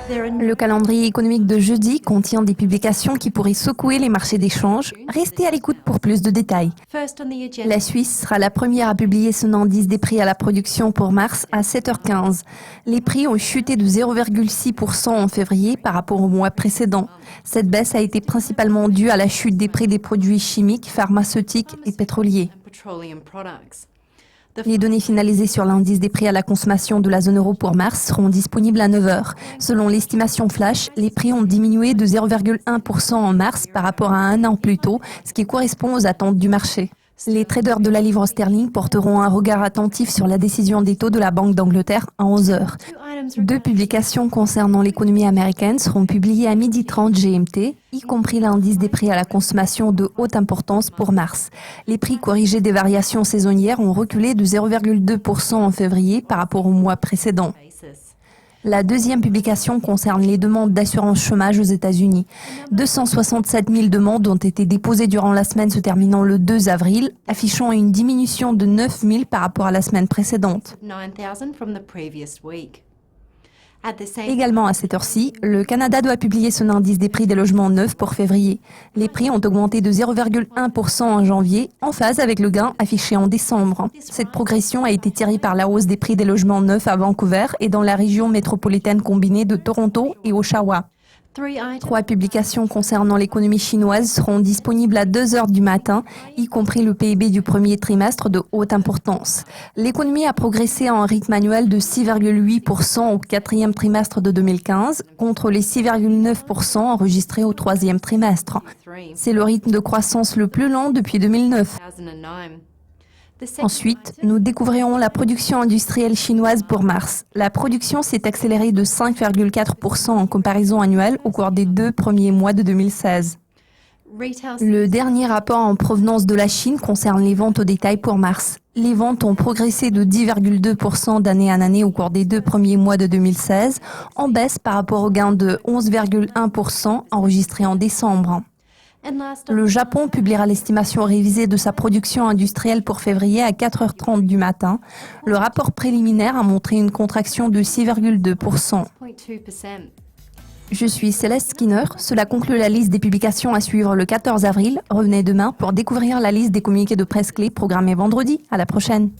Le calendrier économique de jeudi contient des publications qui pourraient secouer les marchés d'échange. Restez à l'écoute pour plus de détails. La Suisse sera la première à publier son indice des prix à la production pour mars à 7h15. Les prix ont chuté de 0,6% en février par rapport au mois précédent. Cette baisse a été principalement due à la chute des prix des produits chimiques, pharmaceutiques et pétroliers. Les données finalisées sur l'indice des prix à la consommation de la zone euro pour mars seront disponibles à 9h. Selon l'estimation Flash, les prix ont diminué de 0,1% en mars par rapport à un an plus tôt, ce qui correspond aux attentes du marché. Les traders de la livre sterling porteront un regard attentif sur la décision des taux de la Banque d'Angleterre à 11h. 2 publications concernant l'économie américaine seront publiées à 12h30 GMT, y compris l'indice des prix à la consommation de haute importance pour mars. Les prix corrigés des variations saisonnières ont reculé de 0,2% en février par rapport au mois précédent. La deuxième publication concerne les demandes d'assurance chômage aux États-Unis. 267 000 demandes ont été déposées durant la semaine se terminant le 2 avril, affichant une diminution de 9 000 par rapport à la semaine précédente. Également à cette heure-ci, le Canada doit publier son indice des prix des logements neufs pour février. Les prix ont augmenté de 0,1% en janvier, en phase avec le gain affiché en décembre. Cette progression a été tirée par la hausse des prix des logements neufs à Vancouver et dans la région métropolitaine combinée de Toronto et Oshawa. 3 publications concernant l'économie chinoise seront disponibles à 2h du matin, y compris le PIB du premier trimestre de haute importance. L'économie a progressé à un rythme annuel de 6,8% au 4e trimestre de 2015, contre les 6,9% enregistrés au 3e trimestre. C'est le rythme de croissance le plus lent depuis 2009. Ensuite, nous découvrirons la production industrielle chinoise pour mars. La production s'est accélérée de 5,4% en comparaison annuelle au cours des 2 premiers mois de 2016. Le dernier rapport en provenance de la Chine concerne les ventes au détail pour mars. Les ventes ont progressé de 10,2% d'année en année au cours des 2 premiers mois de 2016, en baisse par rapport au gain de 11,1% enregistré en décembre. Le Japon publiera l'estimation révisée de sa production industrielle pour février à 4h30 du matin. Le rapport préliminaire a montré une contraction de 6,2%. Je suis Céleste Skinner. Cela conclut la liste des publications à suivre le 14 avril. Revenez demain pour découvrir la liste des communiqués de presse clés programmés vendredi. À la prochaine.